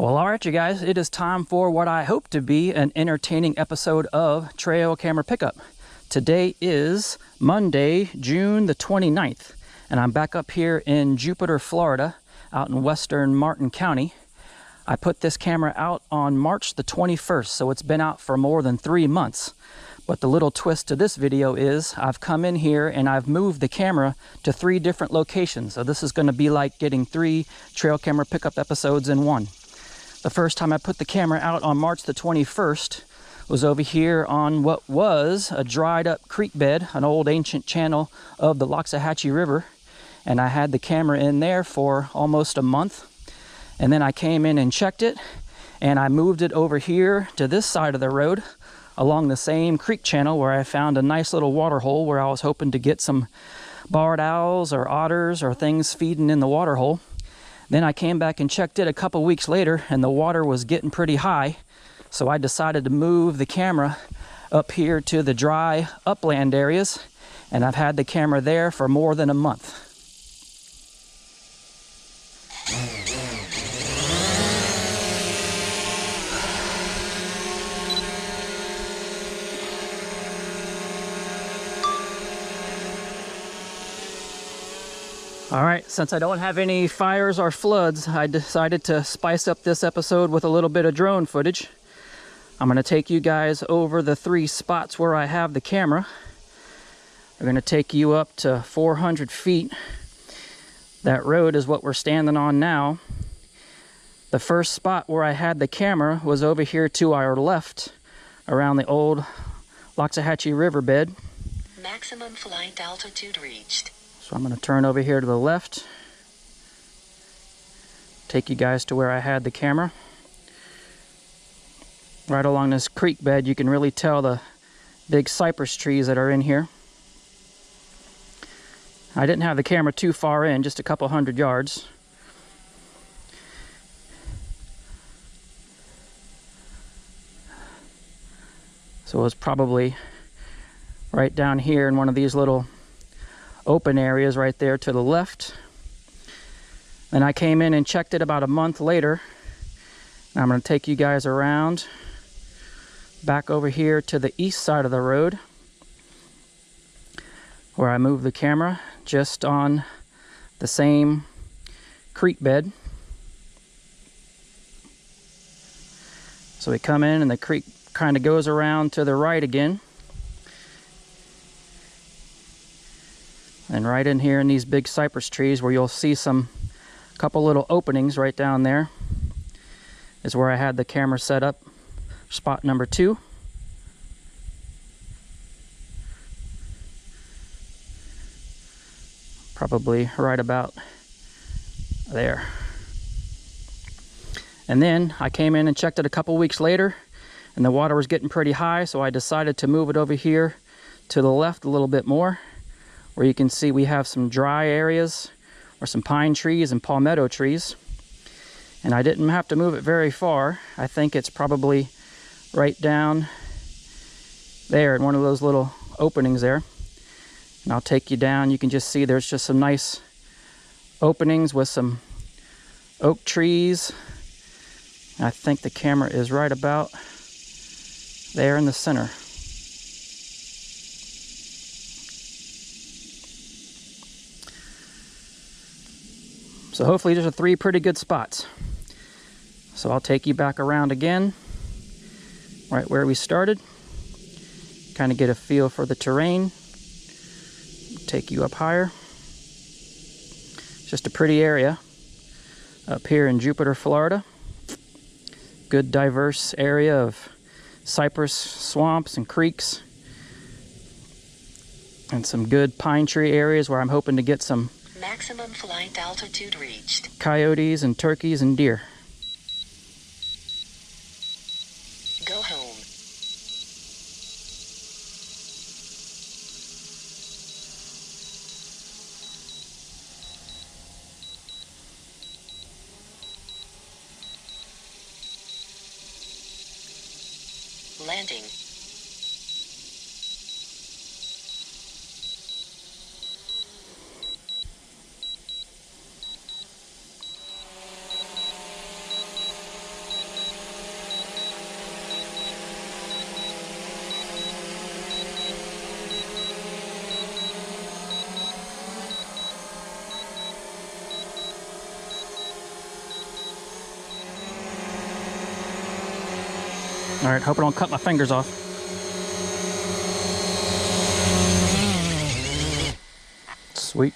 Well, all right, you guys, it is time for what I hope to be an entertaining episode of Trail Camera Pickup. Today is Monday, June the 29th, and I'm back up here in Jupiter, Florida, out in western Martin County. I put this camera out on March the 21st, so it's been out for more than 3 months. But the little twist to this video is I've come in here and I've moved the camera to 3 different locations. So this is going to be like getting 3 Trail Camera Pickup episodes in one. The first time I put the camera out on March the 21st was over here on what was a dried up creek bed, an old ancient channel of the Loxahatchee River. And I had the camera in there for almost a month. And then I came in and checked it, and I moved it over here to this side of the road along the same creek channel where I found a nice little water hole where I was hoping to get some barred owls or otters or things feeding in the water hole. Then I came back and checked it a couple weeks later, and the water was getting pretty high. So I decided to move the camera up here to the dry upland areas, and I've had the camera there for more than a month. All right, since I don't have any fires or floods, I decided to spice up this episode with a little bit of drone footage. I'm gonna take you guys over the 3 spots where I have the camera. We're gonna take you up to 400 feet. That road is what we're standing on now. The first spot where I had the camera was over here to our left, around the old Loxahatchee riverbed. Maximum flight altitude reached. So I'm going to turn over here to the left, take you guys to where I had the camera. Right along this creek bed, you can really tell the big cypress trees that are in here. I didn't have the camera too far in, just a couple hundred yards. So it was probably right down here in one of these little open areas right there to the left. Then I came in and checked it about a month later. Now I'm going to take you guys around back over here to the east side of the road where I moved the camera just on the same creek bed. So we come in and the creek kind of goes around to the right again. And right in here in these big cypress trees where you'll see some couple little openings right down there is where I had the camera set up. Spot number 2. Probably right about there. And then I came in and checked it a couple weeks later, and the water was getting pretty high, so I decided to move it over here to the left a little bit more, where you can see we have some dry areas or some pine trees and palmetto trees. And I didn't have to move it very far. I think it's probably right down there in one of those little openings there. And I'll take you down. You can just see there's just some nice openings with some oak trees. I think the camera is right about there in the center. So hopefully these are 3 pretty good spots. So I'll take you back around again, right where we started. Kind of get a feel for the terrain. Take you up higher. Just a pretty area up here in Jupiter, Florida. Good diverse area of cypress swamps and creeks. And some good pine tree areas where I'm hoping to get some Maximum flight altitude reached. coyotes and turkeys and deer. Go home. Landing. All right, hope I don't cut my fingers off. Sweet.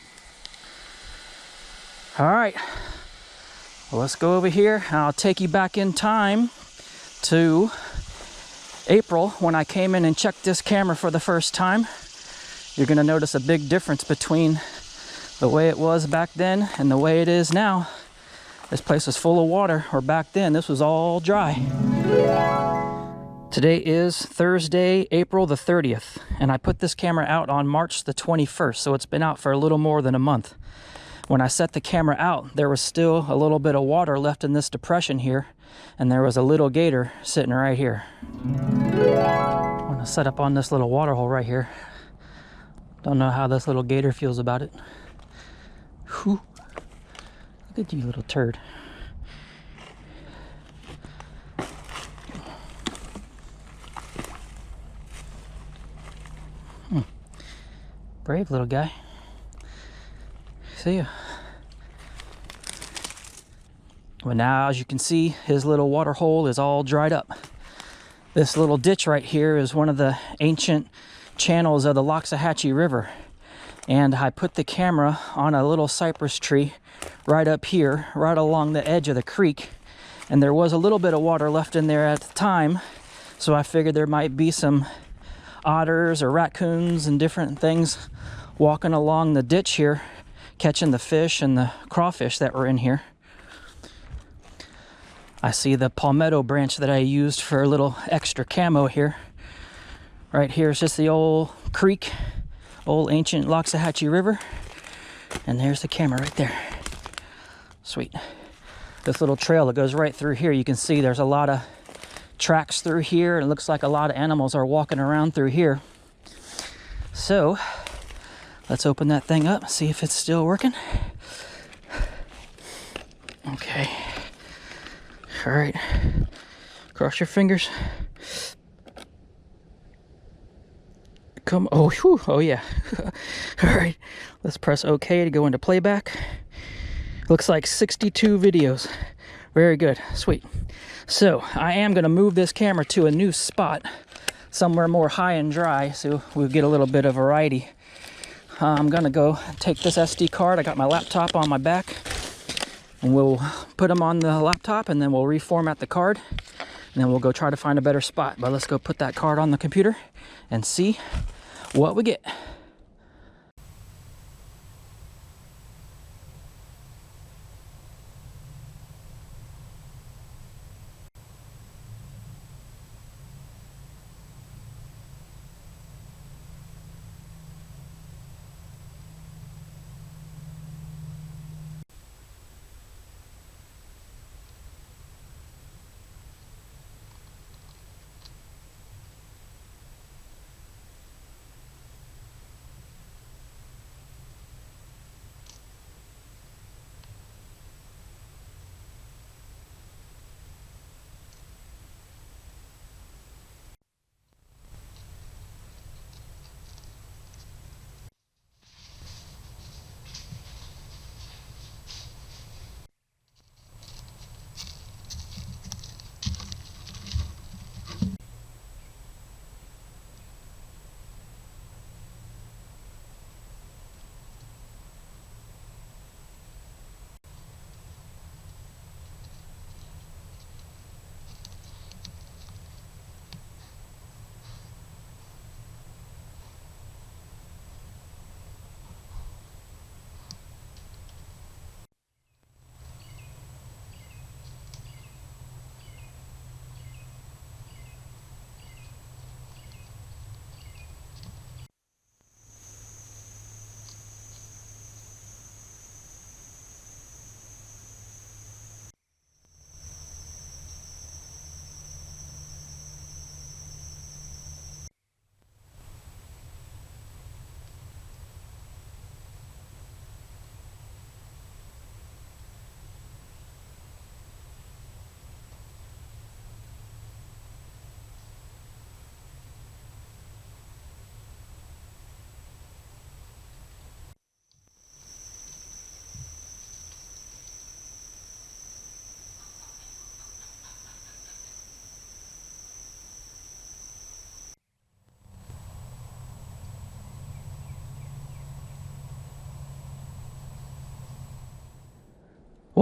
All right, well, let's go over here. I'll take you back in time to April when I came in and checked this camera for the first time. You're gonna notice a big difference between the way it was back then and the way it is now. This place was full of water, or back then this was all dry. Today is Thursday, April the 30th, and I put this camera out on March the 21st, so it's been out for a little more than a month. When I set the camera out, there was still a little bit of water left in this depression here, and there was a little gator sitting right here. I'm gonna set up on this little water hole right here. Don't know how this little gator feels about it. Whew. Look at you, little turd. Brave little guy. See ya. Well, now, as you can see, his little water hole is all dried up. This little ditch right here is one of the ancient channels of the Loxahatchee River. And I put the camera on a little cypress tree right up here, right along the edge of the creek. And there was a little bit of water left in there at the time, so I figured there might be some otters or raccoons and different things walking along the ditch here, catching the fish and the crawfish that were in here. I see the palmetto branch that I used for a little extra camo here. Right here is just the old creek, old ancient Loxahatchee River. And there's the camera right there. Sweet. This little trail that goes right through here, you can see there's a lot of tracks through here. It looks like a lot of animals are walking around through here. So let's open that thing up, see if it's still working. Okay. All right. Cross your fingers. Come, oh, whew, oh yeah. All right, let's press OK to go into playback. Looks like 62 videos. Very good, sweet. So I am gonna move this camera to a new spot, somewhere more high and dry, so we'll get a little bit of variety. I'm gonna go take this SD card. I got my laptop on my back, and we'll put them on the laptop, and then we'll reformat the card, and then we'll go try to find a better spot. But let's go put that card on the computer and see what we get.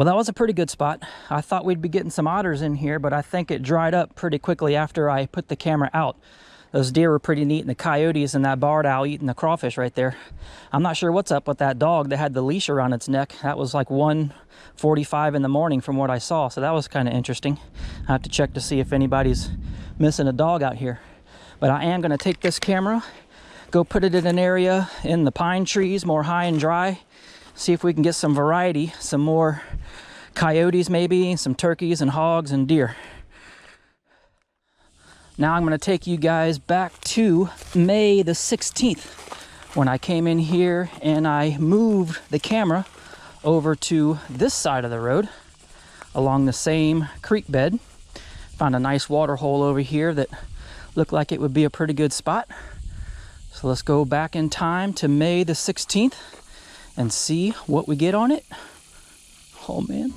Well, that was a pretty good spot. I thought we'd be getting some otters in here, but I think it dried up pretty quickly after I put the camera out. Those deer were pretty neat, and the coyotes and that barred owl eating the crawfish right there. I'm not sure what's up with that dog that had the leash around its neck. That was like 1:45 in the morning from what I saw, so that was kind of interesting. I have to check to see if anybody's missing a dog out here. But I am going to take this camera, go put it in an area in the pine trees, more high and dry, see if we can get some variety, some more coyotes maybe, some turkeys and hogs and deer. Now I'm going to take you guys back to May the 16th when I came in here and I moved the camera over to this side of the road along the same creek bed. Found a nice water hole over here that looked like it would be a pretty good spot. So let's go back in time to May the 16th and see what we get on it. Oh man.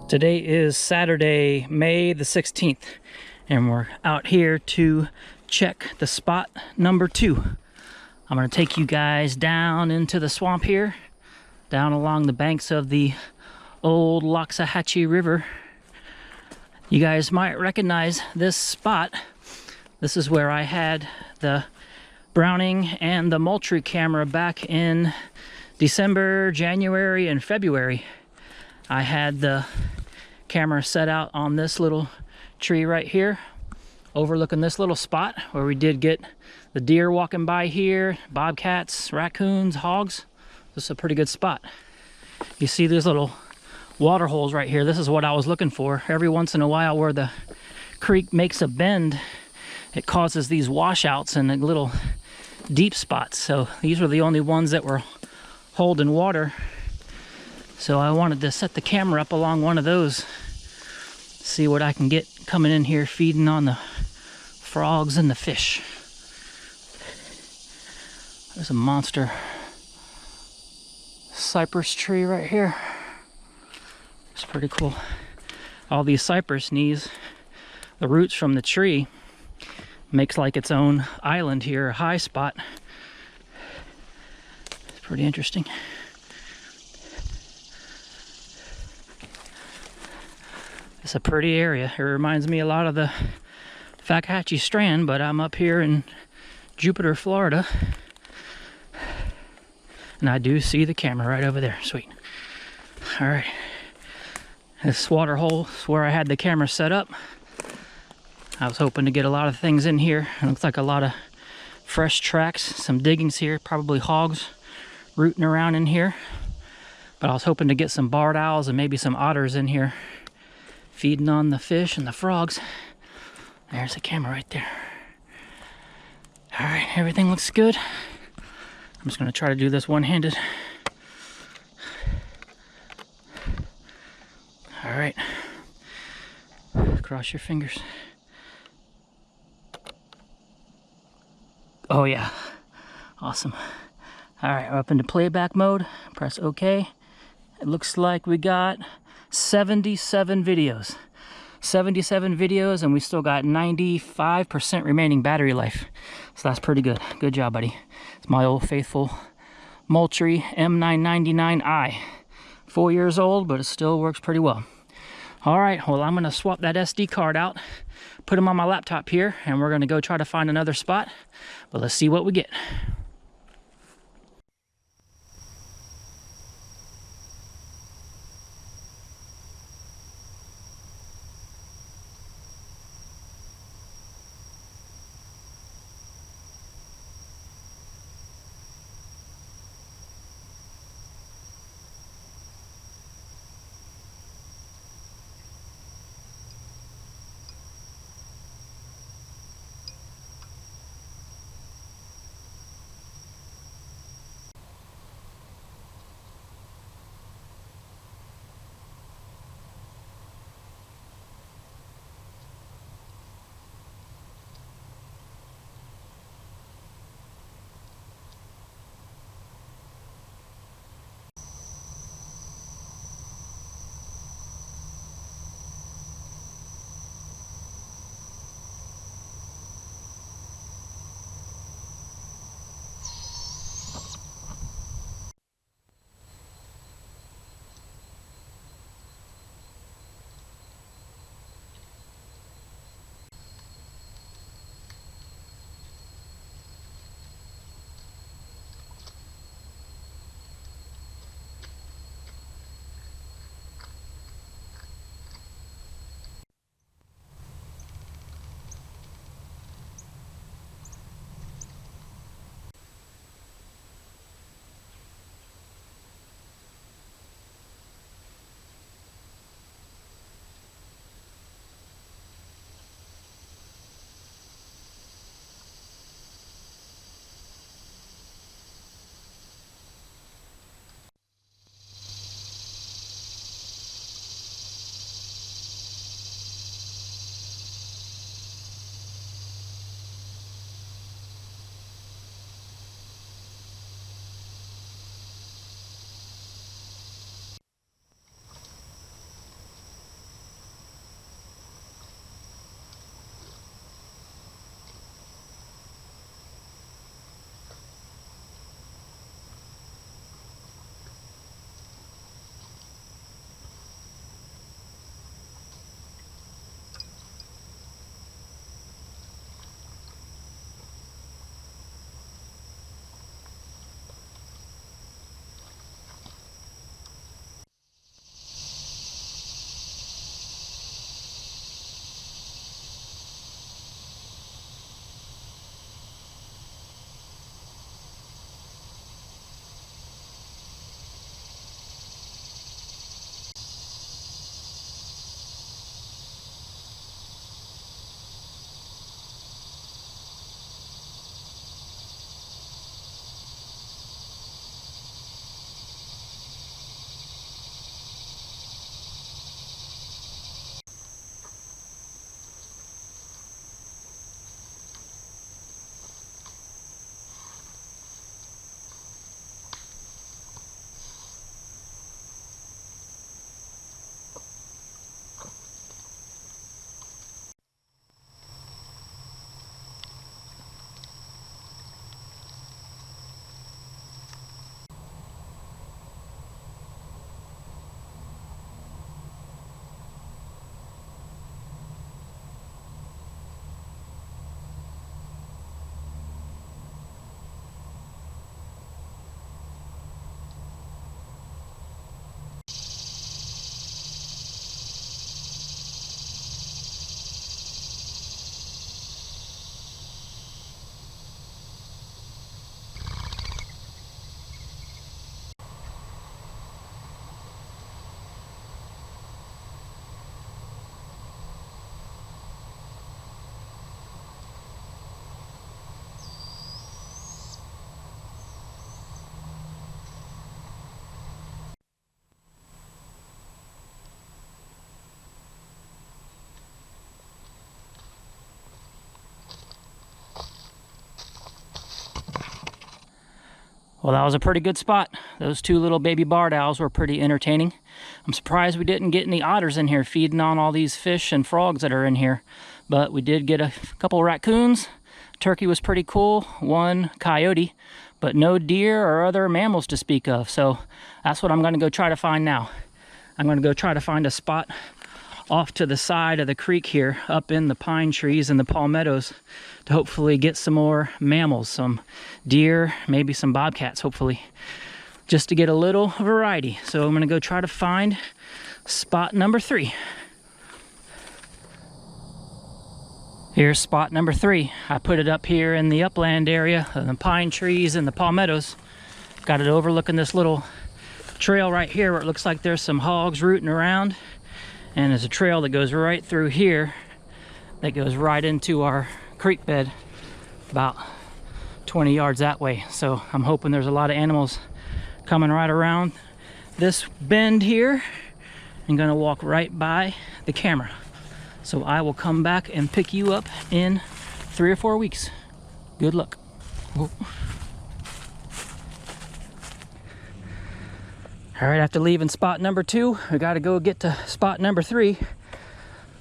Today is Saturday, May the 16th, and we're out here to check the spot number 2. I'm going to take you guys down into the swamp here, down along the banks of the old Loxahatchee River. You guys might recognize this spot. This is where I had the Browning and the Moultrie camera back in December, January, and February. I had the camera set out on this little tree right here, overlooking this little spot where we did get the deer walking by here, bobcats, raccoons, hogs. This is a pretty good spot. You see these little water holes right here. This is what I was looking for. Every once in a while where the creek makes a bend, it causes these washouts and little deep spots. So these were the only ones that were holding water. So I wanted to set the camera up along one of those, see what I can get coming in here feeding on the frogs and the fish. There's a monster cypress tree right here. It's pretty cool. All these cypress knees, the roots from the tree makes like its own island here, a high spot. It's pretty interesting. It's a pretty area. It reminds me a lot of the Fakahatchee Strand, but I'm up here in Jupiter, Florida. And I do see the camera right over there. Sweet. All right. This water hole is where I had the camera set up. I was hoping to get a lot of things in here. It looks like a lot of fresh tracks, some diggings here, probably hogs rooting around in here. But I was hoping to get some barred owls and maybe some otters in here, feeding on the fish and the frogs. There's the camera right there. All right, everything looks good. I'm just gonna try to do this one-handed. All right, cross your fingers. Oh yeah, awesome. All right, we're up into playback mode. Press OK. It looks like we got 77 videos. 77 videos, and we still got 95% remaining battery life. So that's pretty good. Good job, buddy. It's my old faithful Moultrie M-999I. 4 years old, but it still works pretty well. All right, well, I'm gonna swap that SD card out, put them on my laptop here, and we're gonna go try to find another spot. But let's see what we get. Well, that was a pretty good spot. Those two little baby barred owls were pretty entertaining. I'm surprised we didn't get any otters in here feeding on all these fish and frogs that are in here. But we did get a couple of raccoons. Turkey was pretty cool. One coyote, but no deer or other mammals to speak of. So that's what I'm going to go try to find now. I'm going to go try to find a spot off to the side of the creek here, up in the pine trees and the palmettos, to hopefully get some more mammals, some deer, maybe some bobcats, hopefully, just to get a little variety. So I'm gonna go try to find spot number 3. Here's spot number 3. I put it up here in the upland area, in the pine trees and the palmettos. Got it overlooking this little trail right here where it looks like there's some hogs rooting around. And there's a trail that goes right through here that goes right into our creek bed about 20 yards that way. So I'm hoping there's a lot of animals coming right around this bend here. I'm gonna walk right by the camera. So I will come back and pick you up in 3 or 4 weeks. Good luck. Whoa. All right, after leaving spot number 2, we got to go get to spot number 3.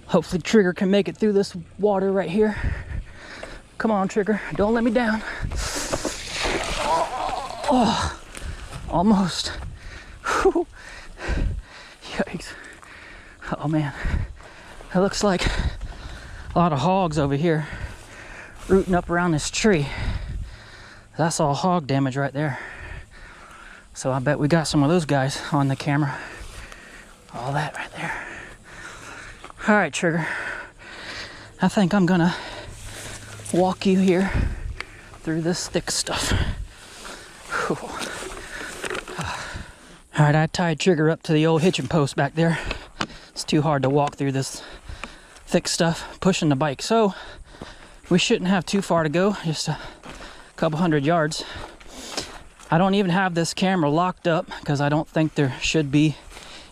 Hopefully Trigger can make it through this water right here. Come on, Trigger, don't let me down. Oh, almost. Whew. Yikes. Oh man, it looks like a lot of hogs over here rooting up around this tree. That's all hog damage right there. So I bet we got some of those guys on the camera. All that right there. All right, Trigger. I think I'm gonna walk you here through this thick stuff. Whew. All right, I tied Trigger up to the old hitching post back there. It's too hard to walk through this thick stuff pushing the bike. So we shouldn't have too far to go, just a couple 100 yards. I don't even have this camera locked up because I don't think there should be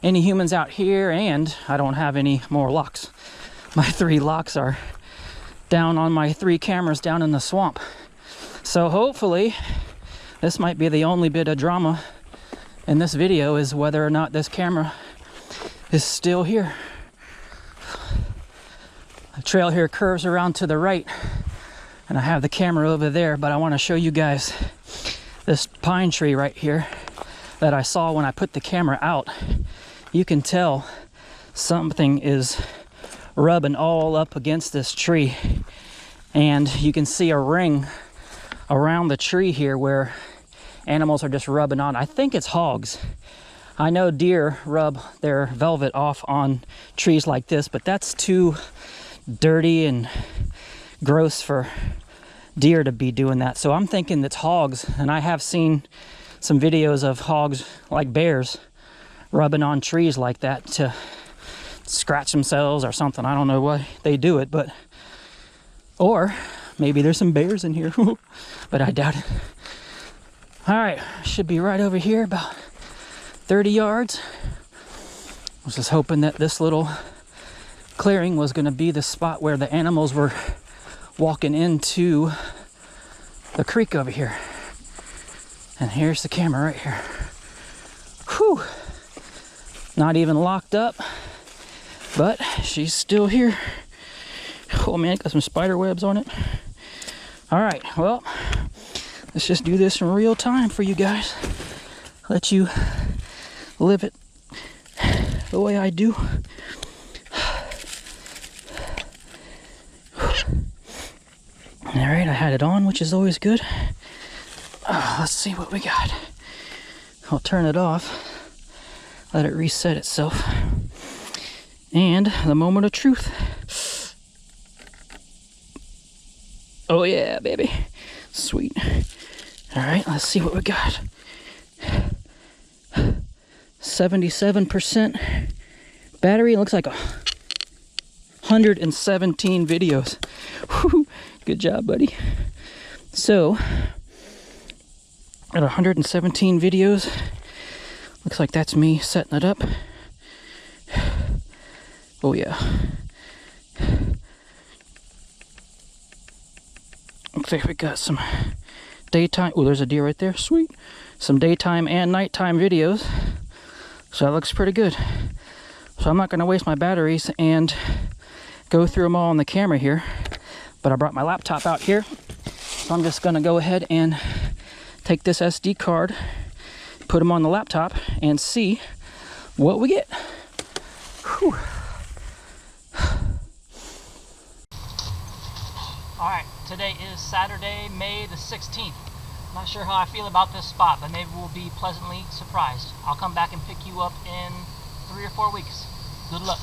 any humans out here, and I don't have any more locks. My 3 locks are down on my 3 cameras down in the swamp. So hopefully this might be the only bit of drama in this video, is whether or not this camera is still here. The trail here curves around to the right and I have the camera over there, but I want to show you guys this pine tree right here that I saw when I put the camera out. You can tell something is rubbing all up against this tree, and you can see a ring around the tree here where animals are just rubbing on. I think it's hogs. I know deer rub their velvet off on trees like this, but that's too dirty and gross for deer to be doing that. So I'm thinking it's hogs, and I have seen some videos of hogs, like bears, rubbing on trees like that to scratch themselves or something. I don't know why they do it, but or maybe there's some bears in here, but I doubt it. All right, should be right over here, about 30 yards. I was just hoping that this little clearing was going to be the spot where the animals were walking into the creek over here. And here's the camera right here. Whew. Not even locked up, but she's still here. Oh man, got some spider webs on it. All right, well, let's just do this in real time for you guys. Let you live it the way I do. All right, I had it on, which is always good. Let's see what we got. I'll turn it off, let it reset itself. And the moment of truth. Oh yeah, baby. Sweet. All right, let's see what we got. 77% battery. It looks like 117 videos. Whew. Good job, buddy. So, at 117 videos, looks like that's me setting it up. Oh yeah. Looks like we got some daytime. Oh, there's a deer right there. Sweet. Some daytime and nighttime videos. So that looks pretty good. So I'm not going to waste my batteries and go through them all on the camera here. But I brought my laptop out here. So I'm just going to go ahead and take this SD card, put them on the laptop, and see what we get. Whew. Alright, today is Saturday, May the 16th. Not sure how I feel about this spot, but maybe we'll be pleasantly surprised. I'll come back and pick you up in 3 or 4 weeks. Good luck.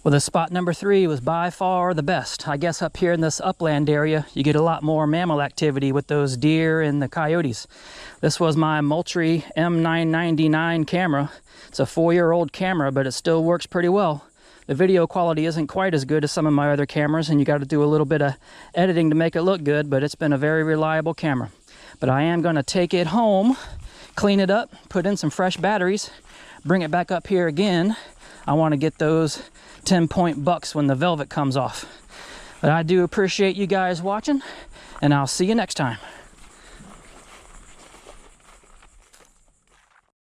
Well, the spot number 3 was by far the best. I guess up here in this upland area, you get a lot more mammal activity with those deer and the coyotes. This was my Moultrie M-999 camera. It's a 4-year-old camera, but it still works pretty well. The video quality isn't quite as good as some of my other cameras, and you got to do a little bit of editing to make it look good, but it's been a very reliable camera. But I am going to take it home, clean it up, put in some fresh batteries, bring it back up here again. I want to get those 10-point bucks when the velvet comes off. But I do appreciate you guys watching, and I'll see you next time.